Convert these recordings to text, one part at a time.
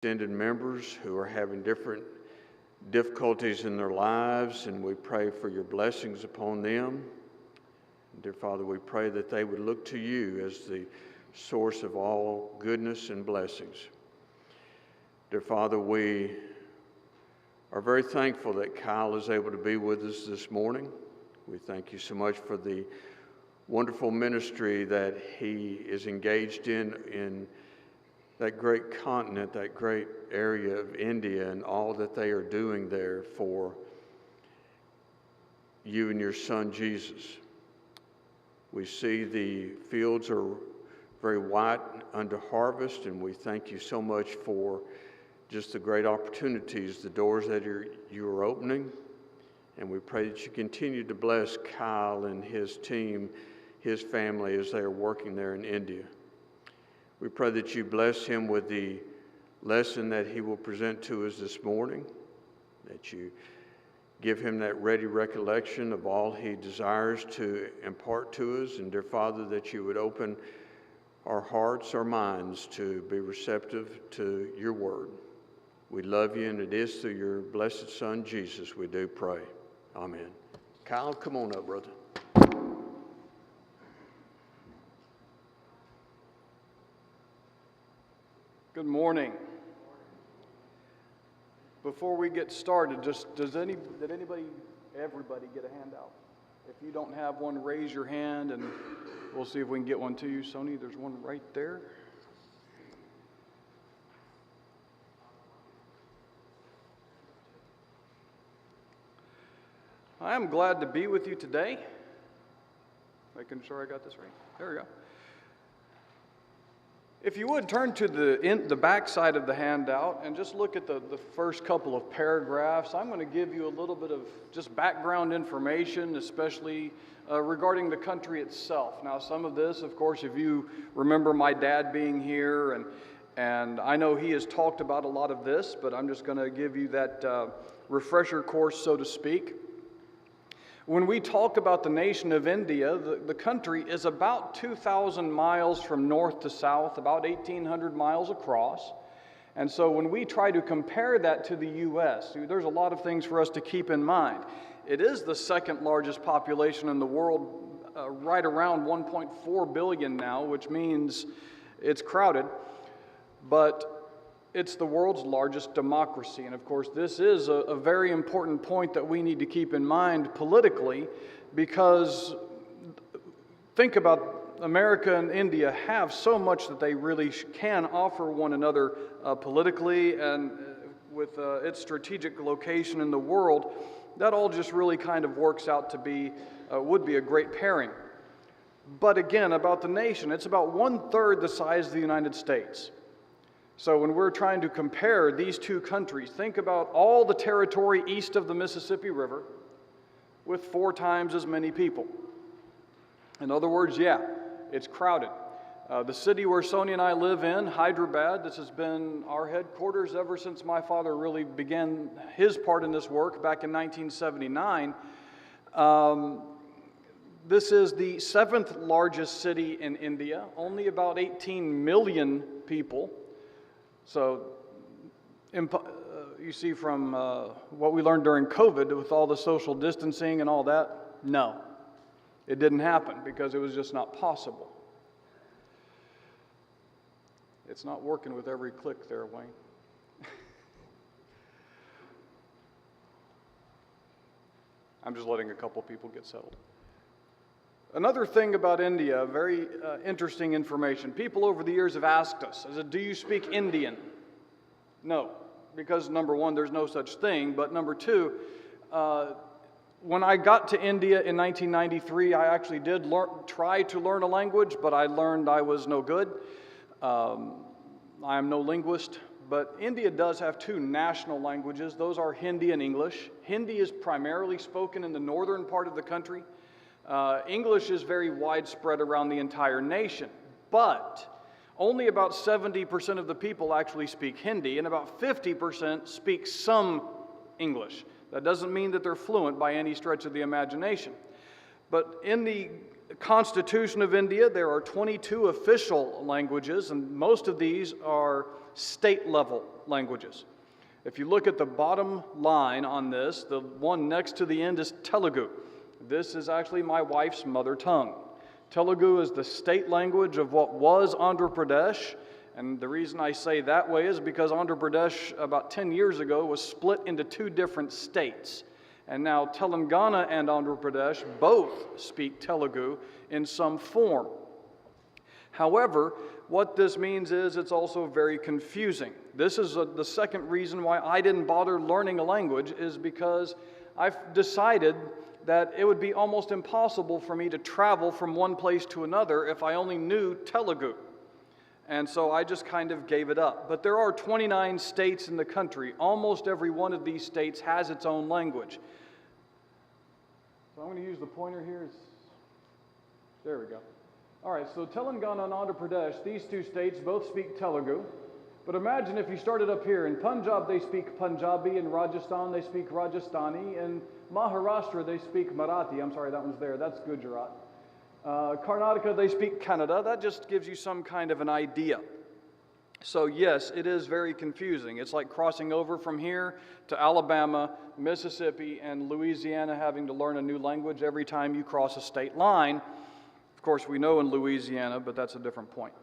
extended members who are having different difficulties in their lives, and we pray for your blessings upon them. Dear Father, we pray that they would look to you as the source of all goodness and blessings. Dear Father, we are very thankful that Kyle is able to be with us this morning. We thank you so much for the wonderful ministry that he is engaged in that great continent, that great area of India, and all that they are doing there for you and your son Jesus. We see the fields are very white unto harvest, and we thank you so much for just the great opportunities, the doors that you are opening. And we pray that you continue to bless Kyle and his team, his family, as they are working there in India. We pray that you bless him with the lesson that he will present to us this morning, that you give him that ready recollection of all he desires to impart to us. And dear Father, that you would open our hearts, our minds to be receptive to your word. We love you, and it is through your blessed Son, Jesus, we do pray. Amen. Kyle, come on up, brother. Good morning. Before we get started, everybody get a handout? If you don't have one, raise your hand and we'll see if we can get one to you. Sony, there's one right there. I am glad to be with you today. Making sure I got this right. There we go. If you would turn to the back side of the handout and just look at the first couple of paragraphs. I'm going to give you a little bit of just background information, especially regarding the country itself. Now, some of this, of course, if you remember my dad being here, and I know he has talked about a lot of this, but I'm just going to give you that refresher course, so to speak. When we talk about the nation of India, the country is about 2,000 miles from north to south, about 1,800 miles across. And so when we try to compare that to the U.S., there's a lot of things for us to keep in mind. It is the second largest population in the world, right around 1.4 billion now, which means it's crowded. But it's the world's largest democracy, and of course this is a very important point that we need to keep in mind politically, because think about America and India have so much that they really can offer one another politically, and with its strategic location in the world, that all just really kind of works out to be, would be a great pairing. But again, about the nation, it's about 1/3 the size of the United States. So when we're trying to compare these two countries, think about all the territory east of the Mississippi River with 4 times as many people. In other words, yeah, it's crowded. The city where Sonia and I live in, Hyderabad, this has been our headquarters ever since my father really began his part in this work back in 1979. This is the 7th largest city in India, only about 18 million people. So you see from what we learned during COVID with all the social distancing and all that, no, it didn't happen because it was just not possible. It's not working with every click there, Wayne. I'm just letting a couple people get settled. Another thing about India, very interesting information. People over the years have asked us, do you speak Indian? No, because number one, there's no such thing, but number two, when I got to India in 1993, I actually did try to learn a language, but I learned I was no good. I am no linguist, but India does have 2 national languages. Those are Hindi and English. Hindi is primarily spoken in the northern part of the country. English is very widespread around the entire nation, but only about 70% of the people actually speak Hindi, and about 50% speak some English. That doesn't mean that they're fluent by any stretch of the imagination. But in the Constitution of India, there are 22 official languages, and most of these are state-level languages. If you look at the bottom line on this, the one next to the end is Telugu. This is actually my wife's mother tongue. Telugu is the state language of what was Andhra Pradesh, and the reason I say that way is because Andhra Pradesh about 10 years ago was split into two different states. And now Telangana and Andhra Pradesh both speak Telugu in some form. However, what this means is it's also very confusing. This is the second reason why I didn't bother learning a language, is because I've decided that it would be almost impossible for me to travel from one place to another if I only knew Telugu. And so I just kind of gave it up. But there are 29 states in the country. Almost every one of these states has its own language. So I'm going to use the pointer here. There we go. All right, so Telangana and Andhra Pradesh, these two states both speak Telugu. But imagine if you started up here. In Punjab, they speak Punjabi. In Rajasthan, they speak Rajasthani. In Maharashtra, they speak Marathi. I'm sorry, that one's there. That's Gujarat. Karnataka, they speak Kannada. That just gives you some kind of an idea. So yes, it is very confusing. It's like crossing over from here to Alabama, Mississippi, and Louisiana, having to learn a new language every time you cross a state line. Of course, we know in Louisiana, but that's a different point.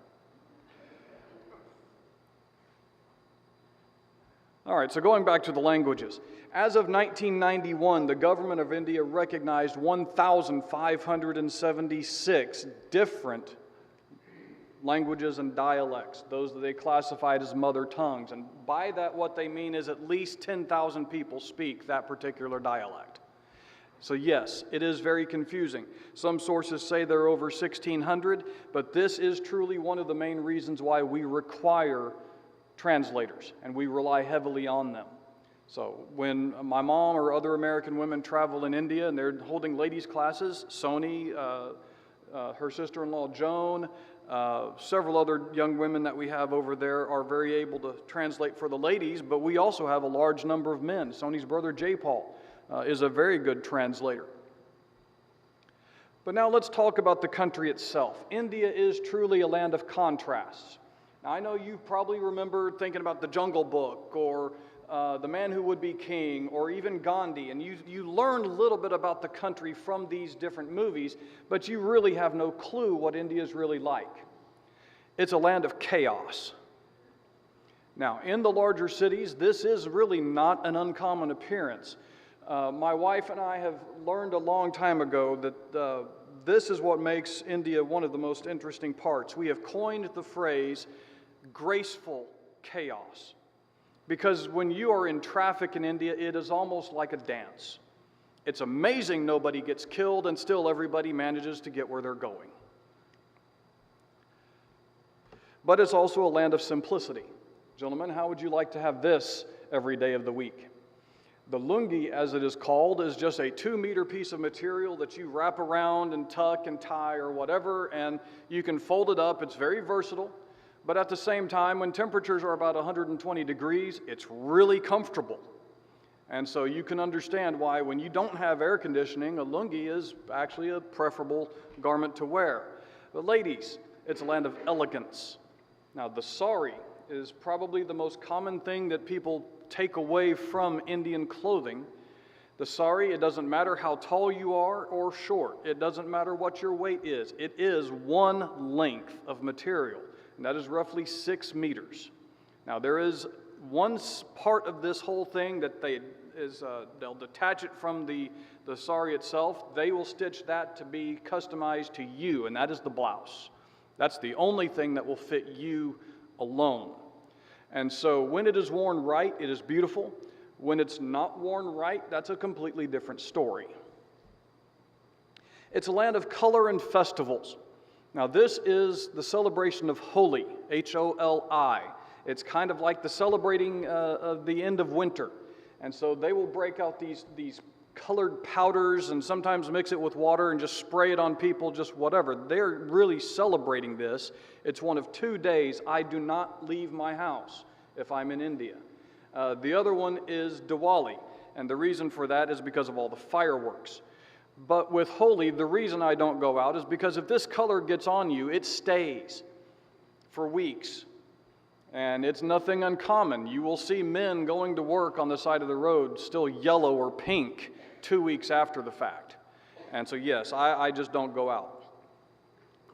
All right, so going back to the languages. As of 1991, the government of India recognized 1,576 different languages and dialects, those that they classified as mother tongues. And by that, what they mean is at least 10,000 people speak that particular dialect. So yes, it is very confusing. Some sources say there are over 1,600, but this is truly one of the main reasons why we require translators, and we rely heavily on them. So when my mom or other American women travel in India and they're holding ladies' classes, Sony, her sister-in-law Joan, several other young women that we have over there are very able to translate for the ladies, but we also have a large number of men. Sony's brother J. Paul is a very good translator. But now let's talk about the country itself. India is truly a land of contrasts. Now, I know you probably remember thinking about The Jungle Book or The Man Who Would Be King or even Gandhi, and you learned a little bit about the country from these different movies, but you really have no clue what India is really like. It's a land of chaos. Now, in the larger cities, this is really not an uncommon appearance. My wife and I have learned a long time ago that this is what makes India one of the most interesting parts. We have coined the phrase graceful chaos, because when you are in traffic in India, it is almost like a dance. It's amazing nobody gets killed, and still everybody manages to get where they're going. But it's also a land of simplicity. Gentlemen, how would you like to have this every day of the week? The lungi, as it is called, is just a 2-meter piece of material that you wrap around and tuck and tie or whatever, and you can fold it up. It's very versatile, but at the same time, when temperatures are about 120 degrees, it's really comfortable. And so you can understand why when you don't have air conditioning, a lungi is actually a preferable garment to wear. But ladies, it's a land of elegance. Now, the sari is probably the most common thing that people take away from Indian clothing. The sari, it doesn't matter how tall you are or short. It doesn't matter what your weight is. It is one length of material, and that is roughly 6 meters. Now, there is one part of this whole thing that they'll detach it from the sari itself. They will stitch that to be customized to you, and that is the blouse. That's the only thing that will fit you alone. And so when it is worn right, it is beautiful. When it's not worn right, that's a completely different story. It's a land of color and festivals. Now, this is the celebration of Holi, H-O-L-I. It's kind of like the celebrating of the end of winter. And so they will break out these colored powders and sometimes mix it with water and just spray it on people, just whatever. They're really celebrating this. It's one of 2 days I do not leave my house if I'm in India. The other one is Diwali, and the reason for that is because of all the fireworks. But with holy, the reason I don't go out is because if this color gets on you, it stays for weeks. And it's nothing uncommon. You will see men going to work on the side of the road still yellow or pink 2 weeks after the fact. And so yes, I just don't go out.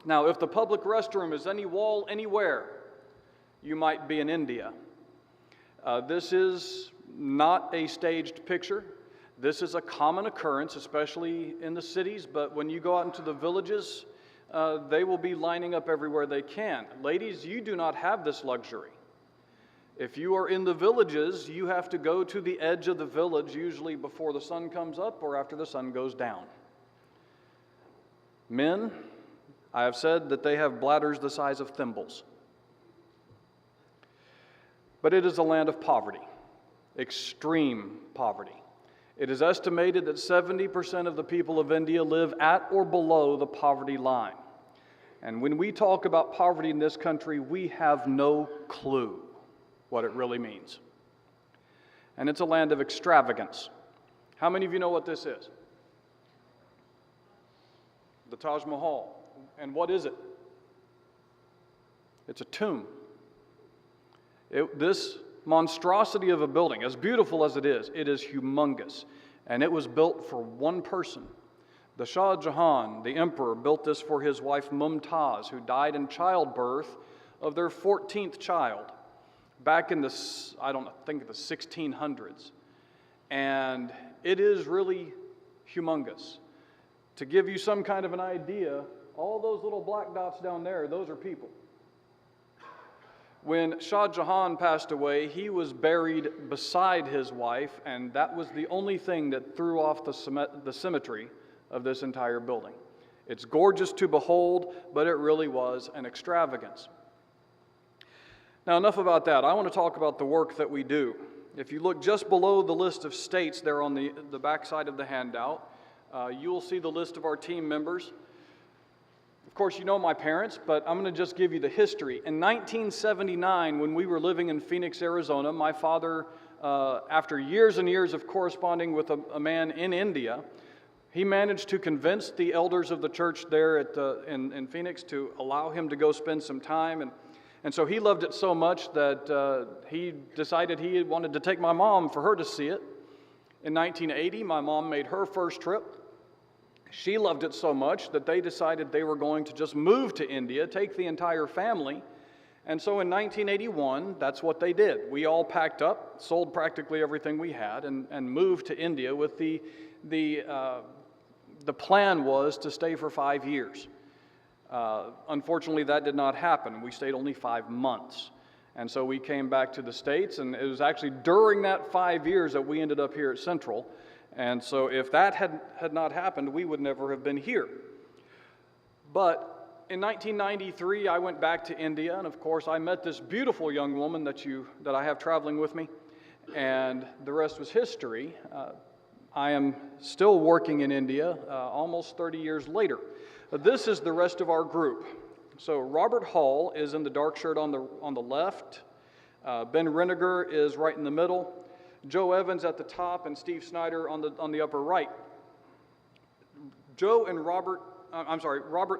Now, if the public restroom is any wall anywhere, you might be in India. This is not a staged picture. This is a common occurrence, especially in the cities, but when you go out into the villages, they will be lining up everywhere they can. Ladies, you do not have this luxury. If you are in the villages, you have to go to the edge of the village, usually before the sun comes up or after the sun goes down. Men, I have said that they have bladders the size of thimbles. But it is a land of poverty, extreme poverty. It is estimated that 70% of the people of India live at or below the poverty line. And when we talk about poverty in this country, we have no clue what it really means. And it's a land of extravagance. How many of you know what this is? The Taj Mahal. And what is it? It's a tomb. This monstrosity of a building, as beautiful as it is humongous. And it was built for one person. The Shah Jahan, the emperor, built this for his wife Mumtaz, who died in childbirth of their 14th child back in the 1600s. And it is really humongous. To give you some kind of an idea, all those little black dots down there, those are people. When Shah Jahan passed away, he was buried beside his wife, and that was the only thing that threw off the symmetry of this entire building. It's gorgeous to behold, but it really was an extravagance. Now, enough about that. I want to talk about the work that we do. If you look just below the list of states there on the back side of the handout, you will see the list of our team members. Of course, you know my parents, but I'm going to just give you the history. In 1979, when we were living in Phoenix, Arizona, my father, after years and years of corresponding with a man in India, he managed to convince the elders of the church there in Phoenix to allow him to go spend some time. And so he loved it so much that he decided he wanted to take my mom for her to see it. In 1980, my mom made her first trip. She loved it so much that they decided they were going to just move to India, take the entire family. And so in 1981, that's what they did. We all packed up, sold practically everything we had, and moved to India with the plan was to stay for 5 years. Unfortunately, that did not happen. We stayed only 5 months. And so we came back to the States, and it was actually during that 5 years that we ended up here at Central. And so if that had not happened, we would never have been here. But in 1993, I went back to India, and of course, I met this beautiful young woman that I have traveling with me, and the rest was history. I am still working in India almost 30 years later. This is the rest of our group. So Robert Hall is in the dark shirt on the left. Ben Reniger is right in the middle. Joe Evans at the top, and Steve Snyder on the upper right. Robert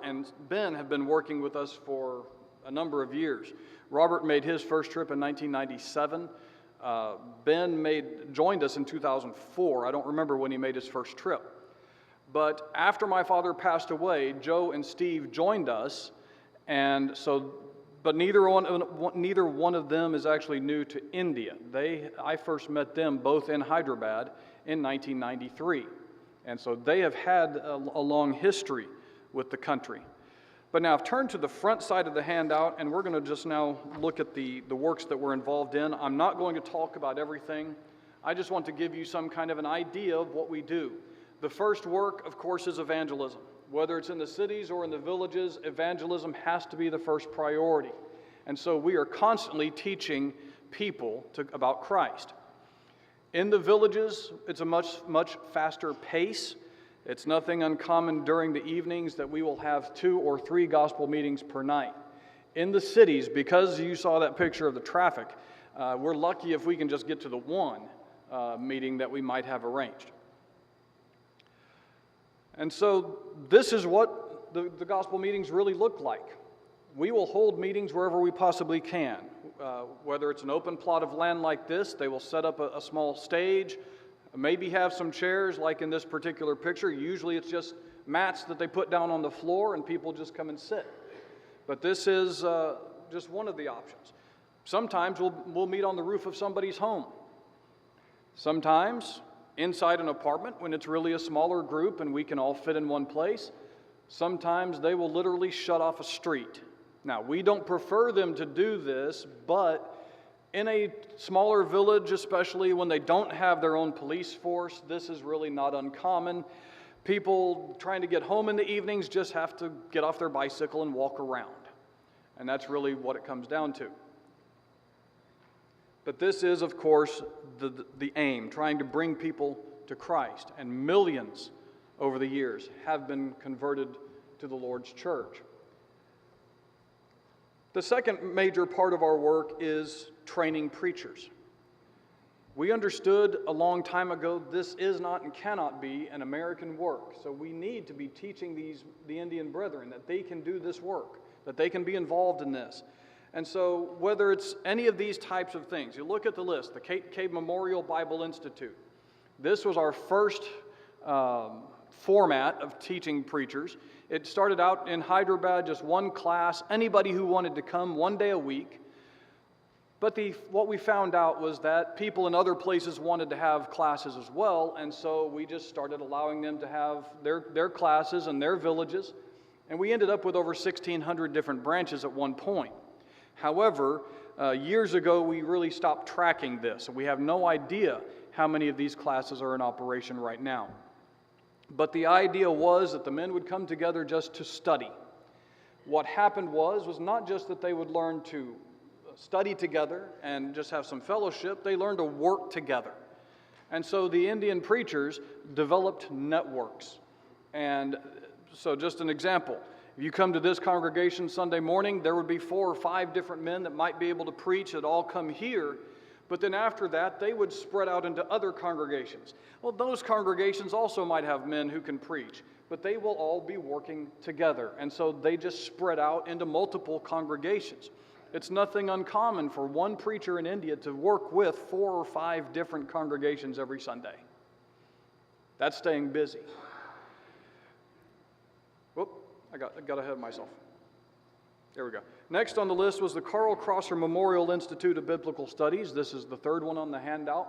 and Ben have been working with us for a number of years. Robert made his first trip in 1997. Ben joined us in 2004. I don't remember when he made his first trip. But after my father passed away, Joe and Steve joined us, and so. But neither one of them is actually new to India. I first met them both in Hyderabad in 1993. And so they have had a long history with the country. But now I've turned to the front side of the handout, and we're going to just now look at the works that we're involved in. I'm not going to talk about everything. I just want to give you some kind of an idea of what we do. The first work, of course, is evangelism. Whether it's in the cities or in the villages, evangelism has to be the first priority. And so we are constantly teaching people about Christ. In the villages, it's a much faster pace. It's nothing uncommon during the evenings that we will have 2 or 3 gospel meetings per night. In the cities, because you saw that picture of the traffic, we're lucky if we can just get to the one meeting that we might have arranged. And so this is what the gospel meetings really look like. We will hold meetings wherever we possibly can. Whether it's an open plot of land like this, they will set up a small stage, maybe have some chairs like in this particular picture. Usually it's just mats that they put down on the floor and people just come and sit. But this is just one of the options. Sometimes we'll meet on the roof of somebody's home. Sometimes inside an apartment when it's really a smaller group and we can all fit in one place. Sometimes they will literally shut off a street. Now, we don't prefer them to do this, but in a smaller village, especially when they don't have their own police force, this is really not uncommon. People trying to get home in the evenings just have to get off their bicycle and walk around. And that's really what it comes down to. But this is, of course, the aim, trying to bring people to Christ. And millions over the years have been converted to the Lord's church. The second major part of our work is training preachers. We understood a long time ago this is not and cannot be an American work. So we need to be teaching the Indian brethren that they can do this work, that they can be involved in this. And so whether it's any of these types of things, you look at the list, the Cave Memorial Bible Institute. This was our first format of teaching preachers. It started out in Hyderabad, just one class, anybody who wanted to come 1 day a week. But what we found out was that people in other places wanted to have classes as well, and so we just started allowing them to have their classes in their villages, and we ended up with over 1,600 different branches at one point. However, years ago we really stopped tracking this, and we have no idea how many of these classes are in operation right now. But the idea was that the men would come together just to study. What happened was not just that they would learn to study together and just have some fellowship, they learned to work together. And so the Indian preachers developed networks. And so just an example, if you come to this congregation Sunday morning, there would be 4 or 5 different men that might be able to preach that all come here. But then after that, they would spread out into other congregations. Well, those congregations also might have men who can preach, but they will all be working together. And so they just spread out into multiple congregations. It's nothing uncommon for one preacher in India to work with 4 or 5 different congregations every Sunday. That's staying busy. Whoop, I got ahead of myself. There we go. Next on the list was the Carl Crosser Memorial Institute of Biblical Studies. This is the third one on the handout.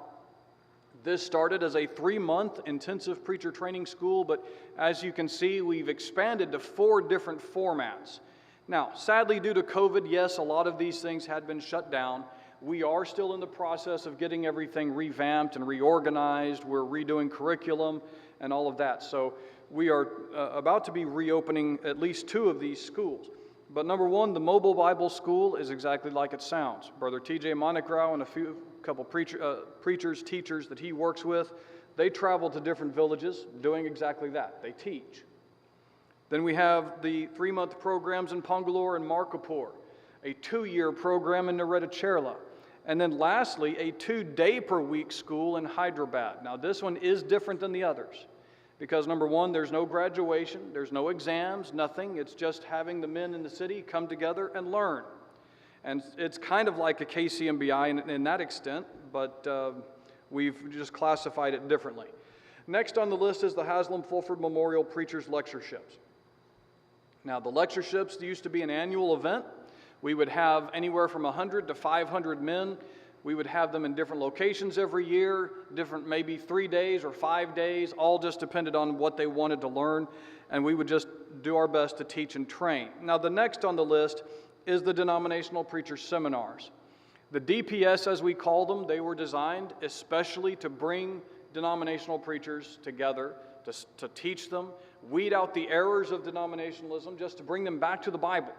This started as a 3-month intensive preacher training school, but as you can see, we've expanded to 4 different formats. Now, sadly, due to COVID, yes, a lot of these things had been shut down. We are still in the process of getting everything revamped and reorganized. We're redoing curriculum and all of that. So we are about to be reopening at least 2 of these schools. But number 1, the mobile Bible school is exactly like it sounds. Brother T.J. Monagrow and a couple preachers, teachers that he works with, they travel to different villages doing exactly that. They teach. Then we have the 3-month programs in Pongalore and Markapur, a 2-year program in Naredachirla, and then lastly, a 2-day-per-week school in Hyderabad. Now this one is different than the others. Because number 1, there's no graduation, there's no exams, nothing. It's just having the men in the city come together and learn. And it's kind of like a KCMBI in that extent, but we've just classified it differently. Next on the list is the Haslam Fulford Memorial Preachers Lectureships. Now the lectureships used to be an annual event. We would have anywhere from 100 to 500 men. We would have them in different locations every year, different maybe 3 days or 5 days, all just depended on what they wanted to learn, and we would just do our best to teach and train. Now the next on the list is the denominational preacher seminars. The DPS, as we call them, they were designed especially to bring denominational preachers together, to teach them, weed out the errors of denominationalism, just to bring them back to the Bible.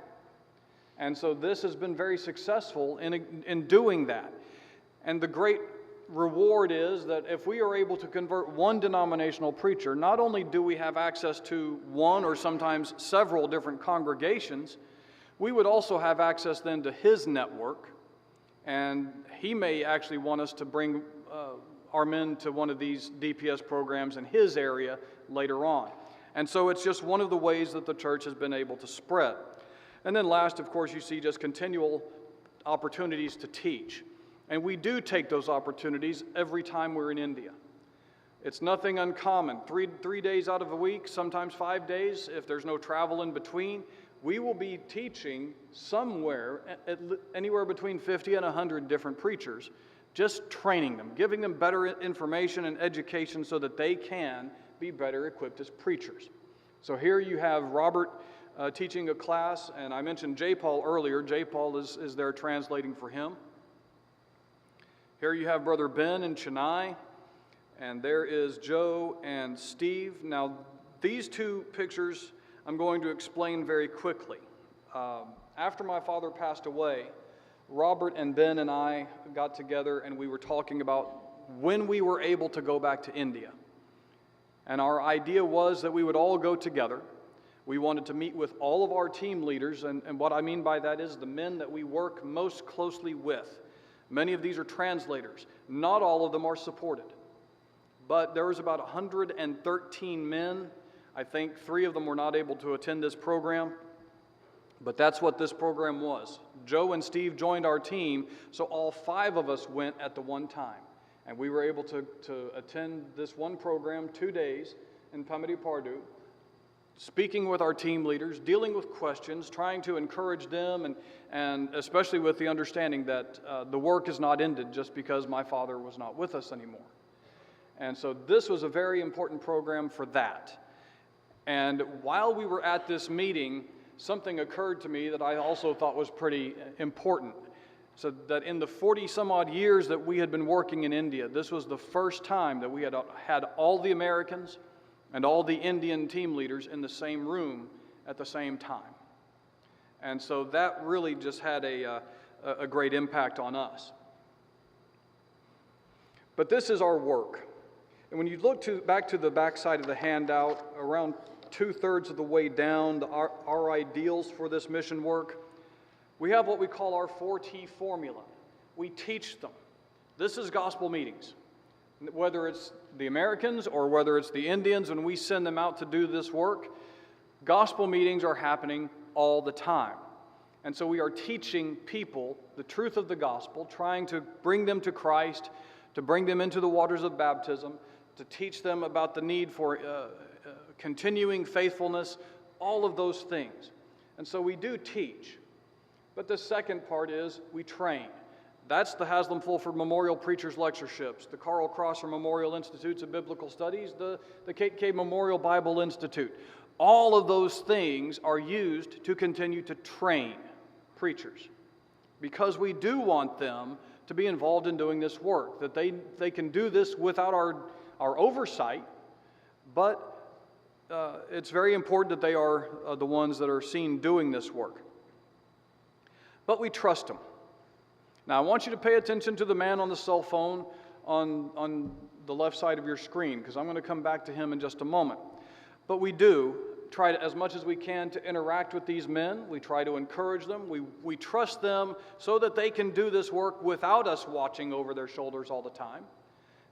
And so this has been very successful in doing that. And the great reward is that if we are able to convert one denominational preacher, not only do we have access to one or sometimes several different congregations, we would also have access then to his network, and he may actually want us to bring our men to one of these DPS programs in his area later on. And so it's just one of the ways that the church has been able to spread. And then last, of course, you see just continual opportunities to teach. And we do take those opportunities every time we're in India. It's nothing uncommon. Three days out of a week, sometimes 5 days, if there's no travel in between, we will be teaching somewhere, anywhere between 50 and 100 different preachers, just training them, giving them better information and education so that they can be better equipped as preachers. So here you have Robert teaching a class, and I mentioned J. Paul earlier. J. Paul is there translating for him. Here you have Brother Ben and Chennai, and there is Joe and Steve. Now, these two pictures I'm going to explain very quickly. After my father passed away, Robert and Ben and I got together and we were talking about when we were able to go back to India. And our idea was that we would all go together. We wanted to meet with all of our team leaders, and what I mean by that is the men that we work most closely with. Many of these are translators. Not all of them are supported. But there was about 113 men. I think 3 of them were not able to attend this program. But that's what this program was. Joe and Steve joined our team, so all 5 of us went at the one time. And we were able to attend this one program 2 days in Pamadi Pardu, speaking with our team leaders, dealing with questions, trying to encourage them, and especially with the understanding that the work is not ended just because my father was not with us anymore. And so this was a very important program for that. And while we were at this meeting, something occurred to me that I also thought was pretty important. So that in the 40-some-odd years that we had been working in India, this was the first time that we had had all the Americans and all the Indian team leaders in the same room at the same time. And so that really just had a great impact on us. But this is our work. And when you look back to the back side of the handout, around 2/3 of the way down, our ideals for this mission work, we have what we call our 4T formula. We teach them. This is gospel meetings. Whether it's the Americans or whether it's the Indians, when we send them out to do this work, gospel meetings are happening all the time. And so we are teaching people the truth of the gospel, trying to bring them to Christ, to bring them into the waters of baptism, to teach them about the need for continuing faithfulness, all of those things. And so we do teach. But the second part is we train. That's the Haslam Fulford Memorial Preachers Lectureships, the Carl Crosser Memorial Institutes of Biblical Studies, the Kate K. Memorial Bible Institute. All of those things are used to continue to train preachers because we do want them to be involved in doing this work, that they can do this without our oversight, but it's very important that they are the ones that are seen doing this work. But we trust them. Now, I want you to pay attention to the man on the cell phone on the left side of your screen, because I'm going to come back to him in just a moment. But we do try to, as much as we can, to interact with these men. We try to encourage them. We trust them so that they can do this work without us watching over their shoulders all the time.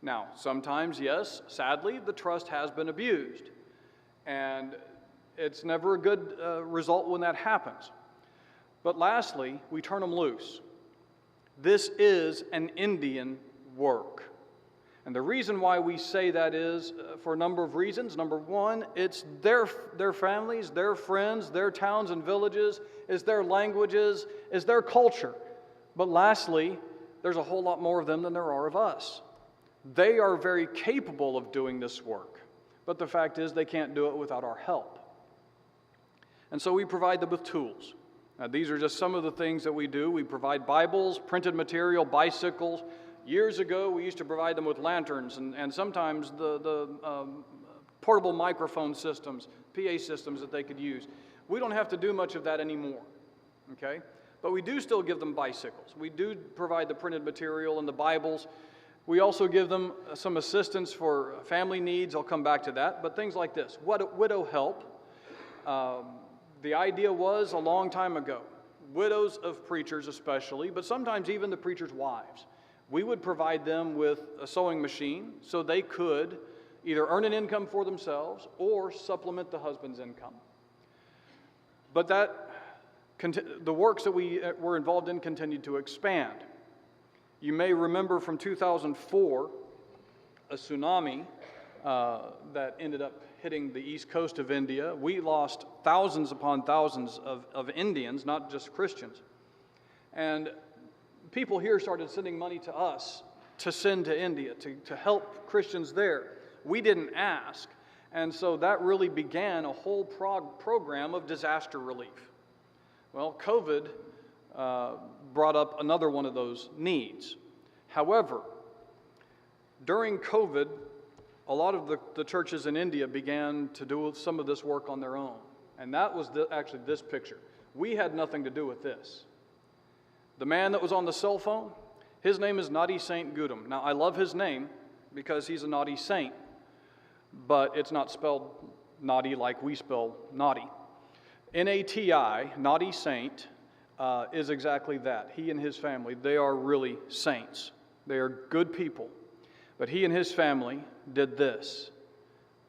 Now, sometimes, yes, sadly, the trust has been abused. And it's never a good result when that happens. But lastly, we turn them loose. This is an Indian work. And the reason why we say that is for a number of reasons. Number one, it's their families, their friends, their towns and villages, it's their languages, it's their culture. But lastly, there's a whole lot more of them than there are of us. They are very capable of doing this work. But the fact is they can't do it without our help. And so we provide them with tools. Now, these are just some of the things that we do. We provide Bibles, printed material, bicycles. Years ago, we used to provide them with lanterns and sometimes the portable microphone systems, PA systems that they could use. We don't have to do much of that anymore, okay? But we do still give them bicycles. We do provide the printed material and the Bibles. We also give them some assistance for family needs. I'll come back to that. But things like this, widow help. The idea was a long time ago, widows of preachers especially, but sometimes even the preachers' wives. We would provide them with a sewing machine so they could either earn an income for themselves or supplement the husband's income. But the works that we were involved in continued to expand. You may remember from 2004, a tsunami that ended up hitting the east coast of India. We lost thousands upon thousands of Indians, not just Christians. And people here started sending money to us to send to India, to help Christians there. We didn't ask. And so that really began a whole program of disaster relief. Well, COVID brought up another one of those needs. However, during COVID, a lot of the churches in India began to do some of this work on their own. And that was actually this picture. We had nothing to do with this. The man that was on the cell phone, his name is Naughty Saint Gudam. Now, I love his name because he's a naughty saint, but it's not spelled naughty like we spell naughty. N-A-T-I, Naughty Saint, is exactly that. He and his family, they are really saints. They are good people. But he and his family did this.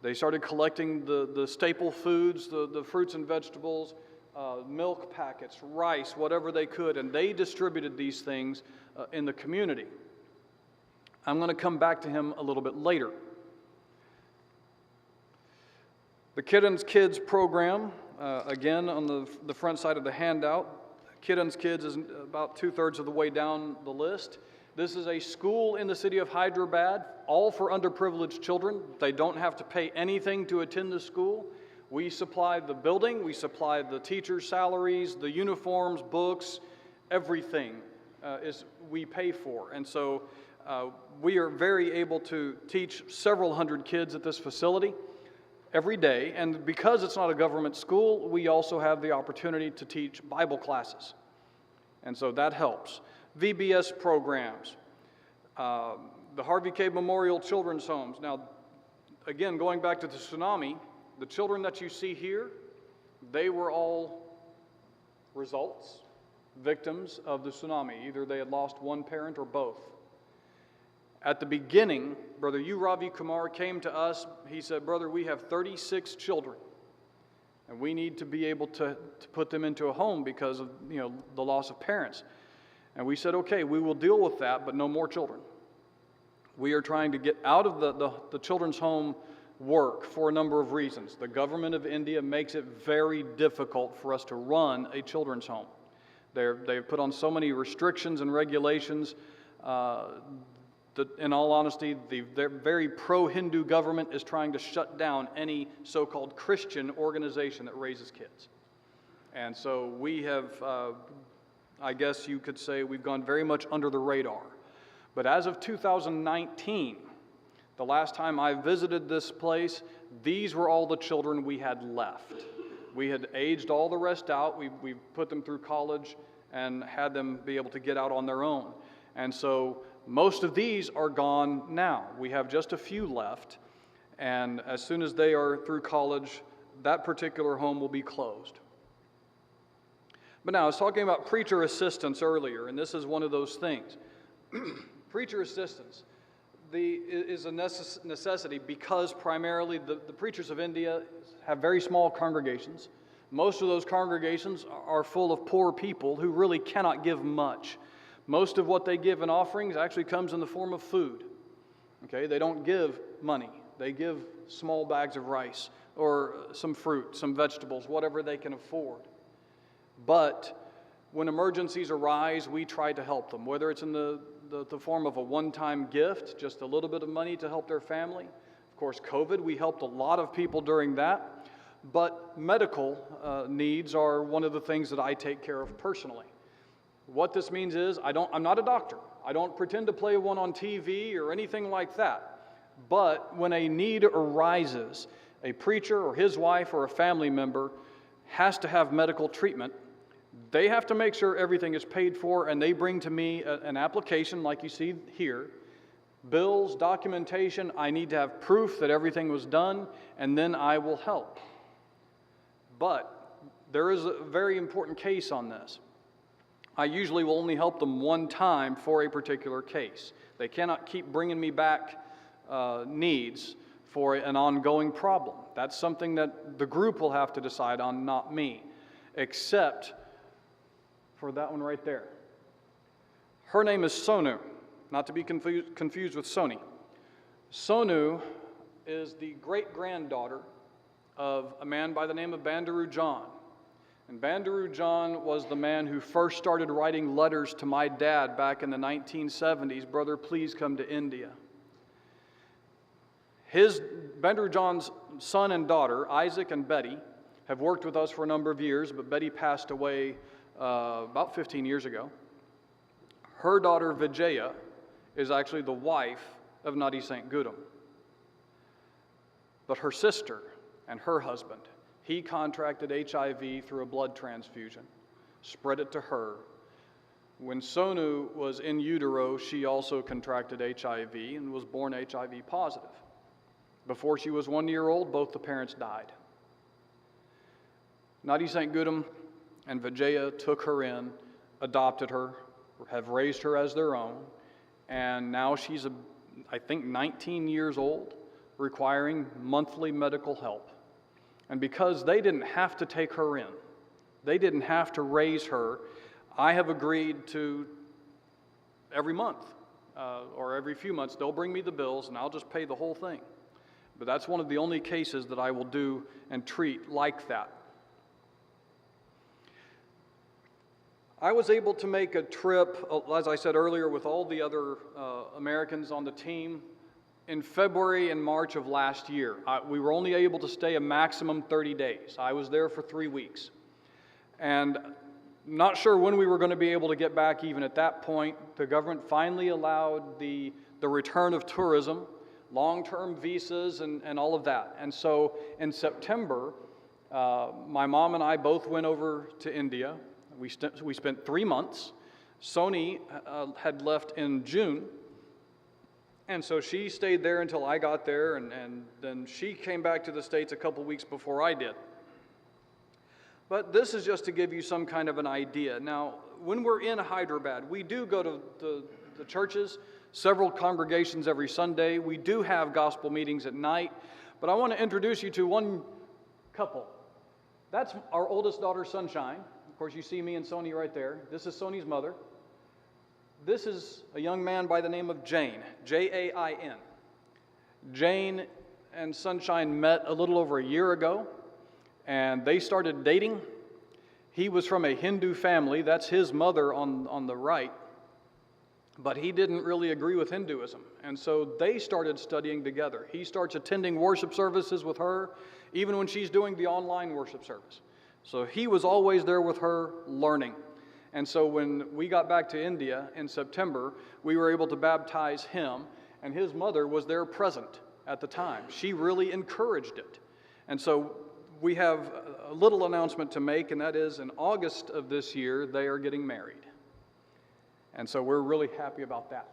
They started collecting the staple foods, the fruits and vegetables, milk packets, rice, whatever they could, and they distributed these things in the community. I'm going to come back to him a little bit later. The Clayton's Kids program, again on the front side of the handout, Clayton's Kids is about 2/3 of the way down the list. This is a school in the city of Hyderabad, all for underprivileged children. They don't have to pay anything to attend the school. We supply the building, we supply the teachers' salaries, the uniforms, books, everything we pay for. And so we are very able to teach several hundred kids at this facility every day. And because it's not a government school, we also have the opportunity to teach Bible classes. And so that helps. VBS programs, the Harvey K. Memorial Children's Homes. Now, again, going back to the tsunami, the children that you see here, they were all victims of the tsunami. Either they had lost one parent or both. At the beginning, Brother U. Ravi Kumar came to us. He said, "Brother, we have 36 children, and we need to be able to put them into a home because of the loss of parents." And we said, "Okay, we will deal with that, but no more children." We are trying to get out of the children's home work for a number of reasons. The government of India makes it very difficult for us to run a children's home. They've put on so many restrictions and regulations. In all honesty, their very pro-Hindu government is trying to shut down any so-called Christian organization that raises kids. And so we have, I guess you could say, we've gone very much under the radar. But as of 2019, the last time I visited this place, these were all the children we had left. We had aged all the rest out. We put them through college and had them be able to get out on their own. And so most of these are gone now. We have just a few left. And as soon as they are through college, that particular home will be closed. But now, I was talking about preacher assistance earlier, and this is one of those things. Preacher assistance is a necessity because primarily the preachers of India have very small congregations. Most of those congregations are full of poor people who really cannot give much. Most of what they give in offerings actually comes in the form of food. Okay, they don't give money. They give small bags of rice or some fruit, some vegetables, whatever they can afford. But when emergencies arise, we try to help them, whether it's in the form of a one-time gift, just a little bit of money to help their family. Of course, COVID, we helped a lot of people during that. But medical needs are one of the things that I take care of personally. What this means is I'm not a doctor. I don't pretend to play one on TV or anything like that. But when a need arises, a preacher or his wife or a family member has to have medical treatment, they have to make sure everything is paid for, and they bring to me an application like you see here, bills, documentation. I need to have proof that everything was done, and then I will help. But there is a very important case on this. I usually will only help them one time for a particular case. They cannot keep bringing me back needs for an ongoing problem. That's something that the group will have to decide on, not me, except for that one right there. Her name is Sonu, not to be confused with Sony. Sonu is the great-granddaughter of a man by the name of Bandaru John. And Bandaru John was the man who first started writing letters to my dad back in the 1970s, "Brother, please come to India." Bandaru John's son and daughter, Isaac and Betty, have worked with us for a number of years, but Betty passed away about 15 years ago. Her daughter, Vijaya, is actually the wife of Nadi St. Gudam. But her sister and her husband, he contracted HIV through a blood transfusion, spread it to her. When Sonu was in utero, she also contracted HIV and was born HIV positive. Before she was 1 year old, both the parents died. Nadi St. Gudam and Vijaya took her in, adopted her, have raised her as their own, and now she's, I think, 19 years old, requiring monthly medical help. And because they didn't have to take her in, they didn't have to raise her, I have agreed to every month or every few months, they'll bring me the bills and I'll just pay the whole thing. But that's one of the only cases that I will do and treat like that. I was able to make a trip, as I said earlier, with all the other Americans on the team in February and March of last year. We were only able to stay a maximum 30 days. I was there for 3 weeks. And not sure when we were going to be able to get back even at that point. The government finally allowed the return of tourism, long-term visas, and all of that. And so in September, my mom and I both went over to India. We spent 3 months. Sony had left in June, and so she stayed there until I got there, and then she came back to the States a couple weeks before I did. But this is just to give you some kind of an idea. Now, when we're in Hyderabad, we do go to the churches, several congregations every Sunday. We do have gospel meetings at night, but I want to introduce you to one couple. That's our oldest daughter, Sunshine. Of course, you see me and Sony right there. This is Sony's mother. This is a young man by the name of Jain, Jain. Jain and Sunshine met a little over a year ago, and they started dating. He was from a Hindu family. That's his mother on the right. But he didn't really agree with Hinduism, and so they started studying together. He starts attending worship services with her, even when she's doing the online worship service. So he was always there with her, learning. And so when we got back to India in September, we were able to baptize him, and his mother was there present at the time. She really encouraged it. And so we have a little announcement to make, and that is in August of this year, they are getting married. And so we're really happy about that.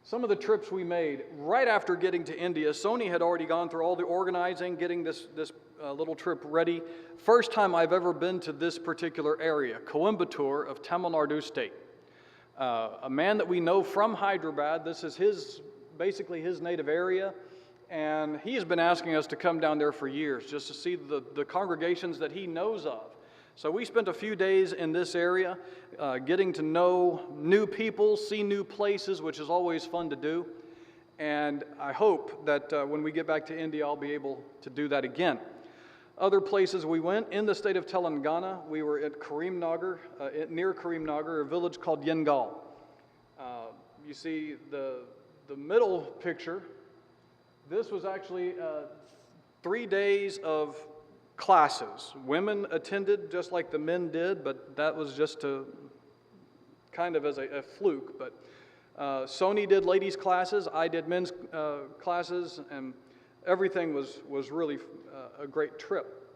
Some of the trips we made right after getting to India, Sony had already gone through all the organizing, getting this little trip ready. First time I've ever been to this particular area, Coimbatore of Tamil Nadu state. A man that we know from Hyderabad. This is basically his native area, and he has been asking us to come down there for years just to see the congregations that he knows of. So we spent a few days in this area, getting to know new people, see new places, which is always fun to do. And I hope that when we get back to India, I'll be able to do that again. Other places we went, in the state of Telangana, we were at Karimnagar, near Karimnagar, a village called Yengal. You see the middle picture. This was actually 3 days of classes. Women attended just like the men did, but that was just kind of as a fluke. But Sony did ladies' classes, I did men's classes, and everything was really a great trip.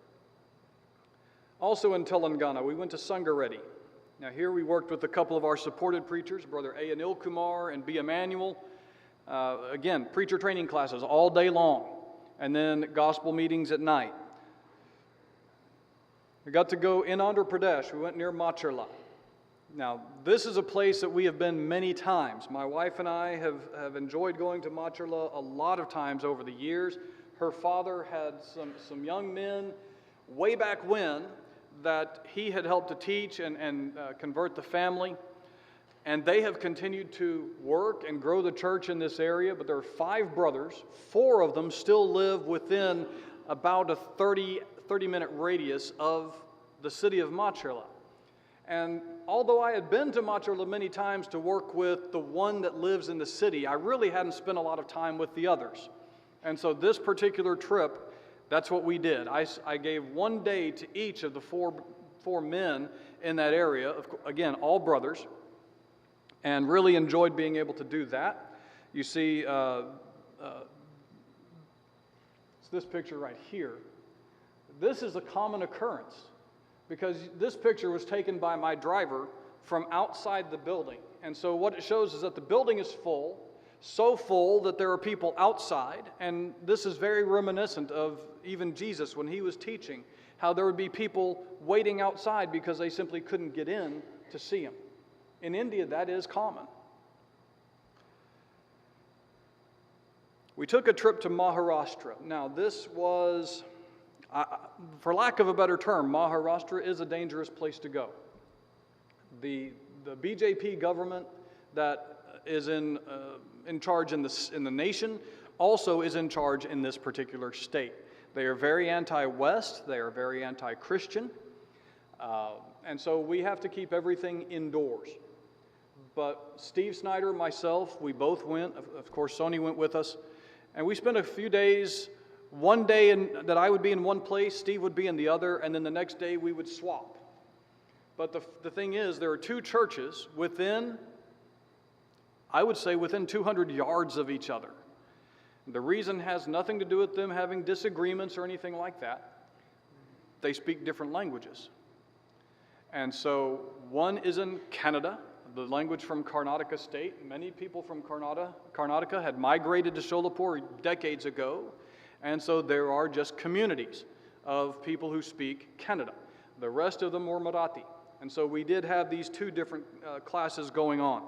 Also in Telangana, we went to Sangareddy. Now here we worked with a couple of our supported preachers, Brother A. Anil Kumar and B. Emmanuel. Again, preacher training classes all day long, and then gospel meetings at night. We got to go in Andhra Pradesh. We went near Macharla. Now, this is a place that we have been many times. My wife and I have enjoyed going to Machurla a lot of times over the years. Her father had some young men way back when that he had helped to teach and convert the family. And they have continued to work and grow the church in this area, but there are 5 brothers. 4 of them still live within about a 30-minute radius of the city of Machurla. And although I had been to Machurla many times to work with the one that lives in the city, I really hadn't spent a lot of time with the others. And so this particular trip, that's what we did. I gave 1 day to each of the four men in that area, again, all brothers, and really enjoyed being able to do that. You see, it's this picture right here. This is a common occurrence because this picture was taken by my driver from outside the building. And so what it shows is that the building is full, so full that there are people outside, and this is very reminiscent of even Jesus when he was teaching, how there would be people waiting outside because they simply couldn't get in to see him. In India, that is common. We took a trip to Maharashtra. Now, this was, for lack of a better term, Maharashtra is a dangerous place to go. The BJP government that is in charge in the nation also is in charge in this particular state. They are very anti-West. They are very anti-Christian. And so we have to keep everything indoors. But Steve Snyder, myself, we both went. Of course, Sony went with us. And we spent a few days, one day that I would be in one place, Steve would be in the other, and then the next day we would swap. But the thing is, there are 2 churches within, I would say, within 200 yards of each other. The reason has nothing to do with them having disagreements or anything like that. They speak different languages. And so one is in Canada, the language from Karnataka state. Many people from Karnataka had migrated to Solapur decades ago, and so there are just communities of people who speak Kannada. The rest of them were Marathi. And so we did have these 2 different classes going on.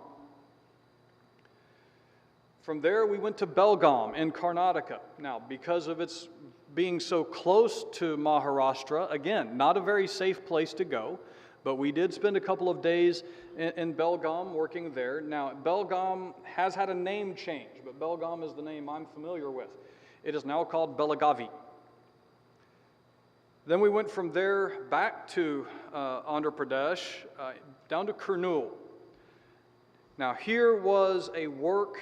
From there, we went to Belgaum in Karnataka. Now, because of its being so close to Maharashtra, again, not a very safe place to go, but we did spend a couple of days in Belgaum working there. Now, Belgaum has had a name change, but Belgaum is the name I'm familiar with. It is now called Belagavi. Then we went from there back to Andhra Pradesh, down to Kurnool. Now, here was a work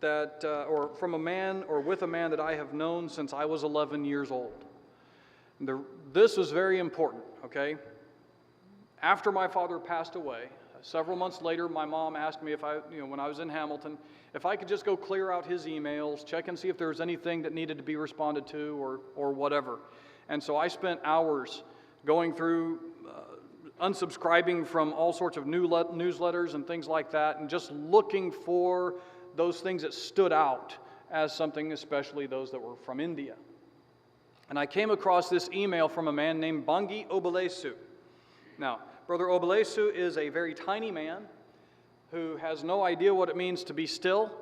that, or from a man, or with a man that I have known since I was 11 years old. This was very important, okay? After my father passed away, several months later, my mom asked me if when I was in Hamilton, if I could just go clear out his emails, check and see if there was anything that needed to be responded to or whatever. And so I spent hours going through, unsubscribing from all sorts of newsletters and things like that, and just looking for those things that stood out as something, especially those that were from India. And I came across this email from a man named Bangi Obelesu. Now, Brother Obelesu is a very tiny man who has no idea what it means to be still.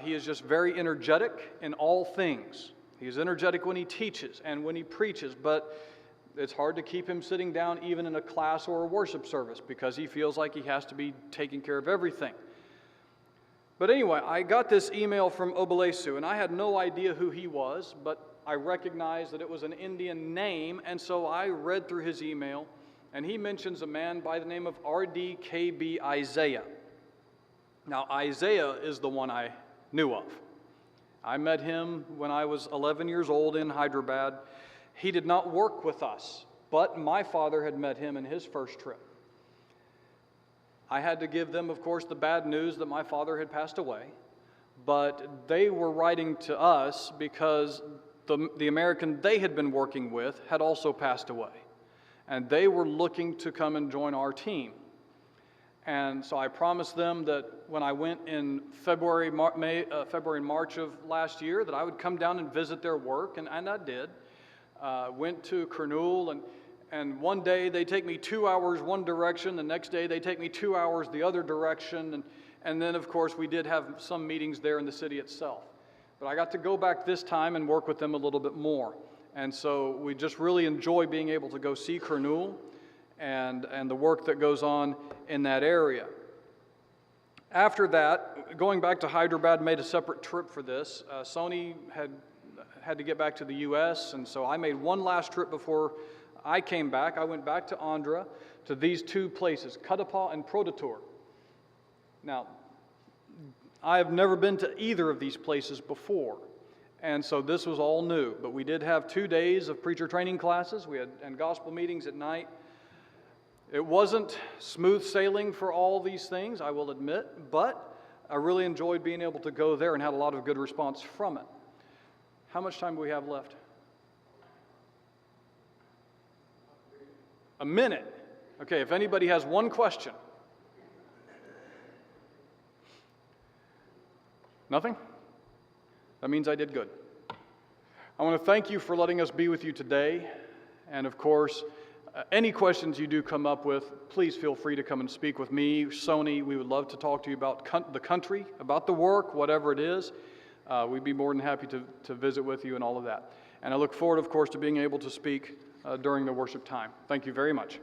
He is just very energetic in all things. He is energetic when he teaches and when he preaches, but it's hard to keep him sitting down even in a class or a worship service because he feels like he has to be taking care of everything. But anyway, I got this email from Obelesu, and I had no idea who he was, but I recognized that it was an Indian name, and so I read through his email, and he mentions a man by the name of R.D.K.B. Isaiah. Now, Isaiah is the one I knew of. I met him when I was 11 years old in Hyderabad. He did not work with us, but my father had met him in his first trip. I had to give them, of course, the bad news that my father had passed away, but they were writing to us because the American they had been working with had also passed away, and they were looking to come and join our team. And so I promised them that when I went in February and March of last year that I would come down and visit their work, and I did. Went to Kurnool, And one day they take me 2 hours one direction, the next day they take me 2 hours the other direction, and then of course we did have some meetings there in the city itself. But I got to go back this time and work with them a little bit more. And so we just really enjoy being able to go see Kurnool and the work that goes on in that area. After that, going back to Hyderabad, made a separate trip for this. Sony had to get back to the U.S., and so I made one last trip before I came back. I went back to Andhra, to these two places, Kadapa and Produttur. Now, I have never been to either of these places before, and so this was all new. But we did have 2 days of preacher training classes. We had and gospel meetings at night. It wasn't smooth sailing for all these things, I will admit, but I really enjoyed being able to go there and had a lot of good response from it. How much time do we have left? A minute. Okay, if anybody has one question. Nothing? That means I did good. I want to thank you for letting us be with you today. And of course, any questions you do come up with, please feel free to come and speak with me, Sony. We would love to talk to you about the country, about the work, whatever it is. We'd be more than happy to visit with you and all of that. And I look forward, of course, to being able to speak during the worship time. Thank you very much.